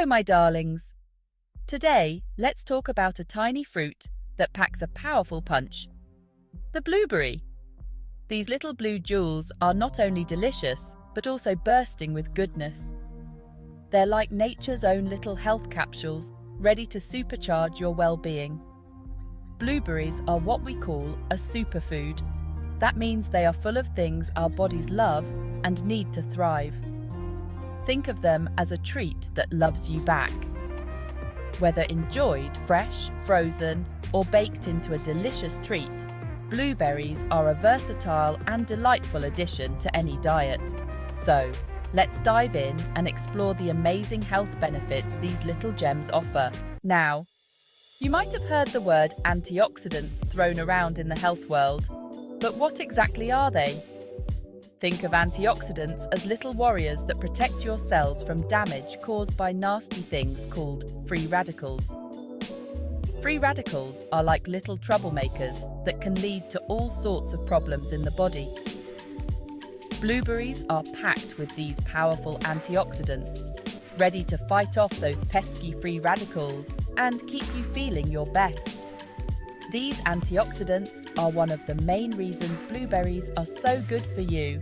Hello, my darlings. Today, let's talk about a tiny fruit that packs a powerful punch. The blueberry. These little blue jewels are not only delicious, but also bursting with goodness. They're like nature's own little health capsules, ready to supercharge your well-being. Blueberries are what we call a superfood. That means they are full of things our bodies love and need to thrive. Think of them as a treat that loves you back. Whether enjoyed fresh, frozen, or baked into a delicious treat, blueberries are a versatile and delightful addition to any diet. So, let's dive in and explore the amazing health benefits these little gems offer. Now, you might have heard the word antioxidants thrown around in the health world, but what exactly are they? Think of antioxidants as little warriors that protect your cells from damage caused by nasty things called free radicals. Free radicals are like little troublemakers that can lead to all sorts of problems in the body. Blueberries are packed with these powerful antioxidants, ready to fight off those pesky free radicals and keep you feeling your best. These antioxidants are one of the main reasons blueberries are so good for you.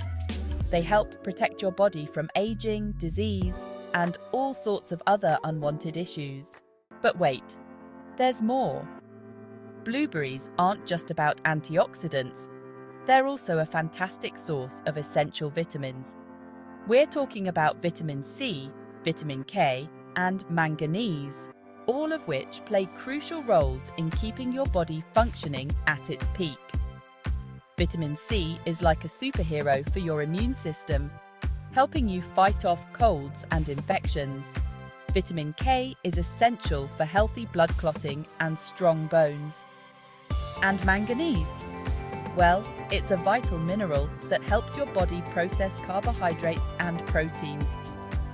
They help protect your body from aging, disease, and all sorts of other unwanted issues. But wait, there's more. Blueberries aren't just about antioxidants. They're also a fantastic source of essential vitamins. We're talking about vitamin C, vitamin K, and manganese, all of which play crucial roles in keeping your body functioning at its peak. Vitamin C is like a superhero for your immune system, helping you fight off colds and infections. Vitamin K is essential for healthy blood clotting and strong bones. And manganese? Well, it's a vital mineral that helps your body process carbohydrates and proteins,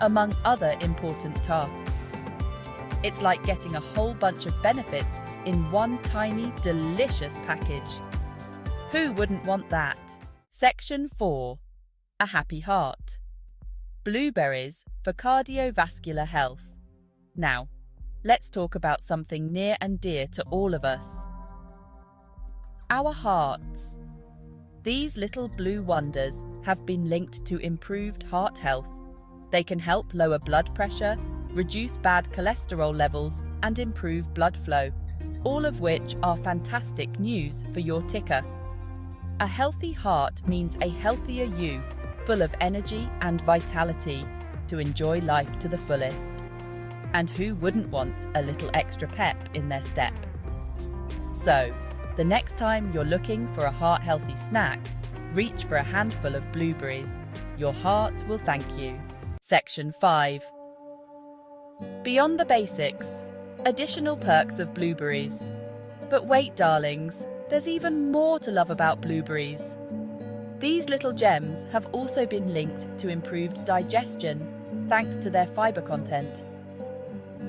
among other important tasks. It's like getting a whole bunch of benefits in one tiny, delicious package. Who wouldn't want that? Section 4. A happy heart. Blueberries for cardiovascular health. Now, let's talk about something near and dear to all of us. Our hearts. These little blue wonders have been linked to improved heart health. They can help lower blood pressure, reduce bad cholesterol levels, and improve blood flow, all of which are fantastic news for your ticker. A healthy heart means a healthier you, full of energy and vitality to enjoy life to the fullest. And who wouldn't want a little extra pep in their step? So, the next time you're looking for a heart-healthy snack, reach for a handful of blueberries. Your heart will thank you. Section 5. Beyond the basics, additional perks of blueberries. But wait, darlings, there's even more to love about blueberries. These little gems have also been linked to improved digestion thanks to their fiber content.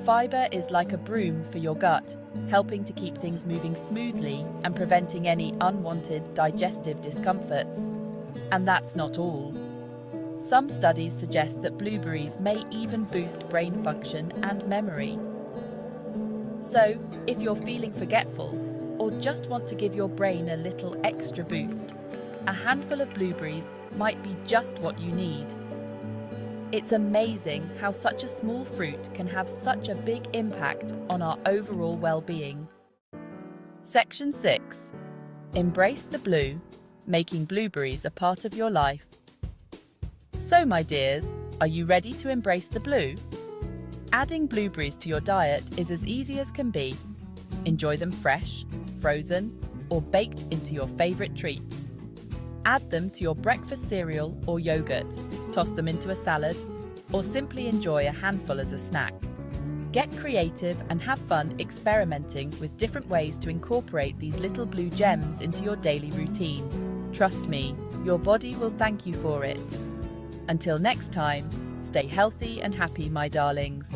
Fiber is like a broom for your gut, helping to keep things moving smoothly and preventing any unwanted digestive discomforts. And that's not all. Some studies suggest that blueberries may even boost brain function and memory. So, if you're feeling forgetful or just want to give your brain a little extra boost, a handful of blueberries might be just what you need. It's amazing how such a small fruit can have such a big impact on our overall well-being. Section 6. Embrace the blue, making blueberries a part of your life. So, my dears, are you ready to embrace the blue? Adding blueberries to your diet is as easy as can be. Enjoy them fresh, frozen, or baked into your favorite treats. Add them to your breakfast cereal or yogurt, toss them into a salad, or simply enjoy a handful as a snack. Get creative and have fun experimenting with different ways to incorporate these little blue gems into your daily routine. Trust me, your body will thank you for it. Until next time, stay healthy and happy, my darlings.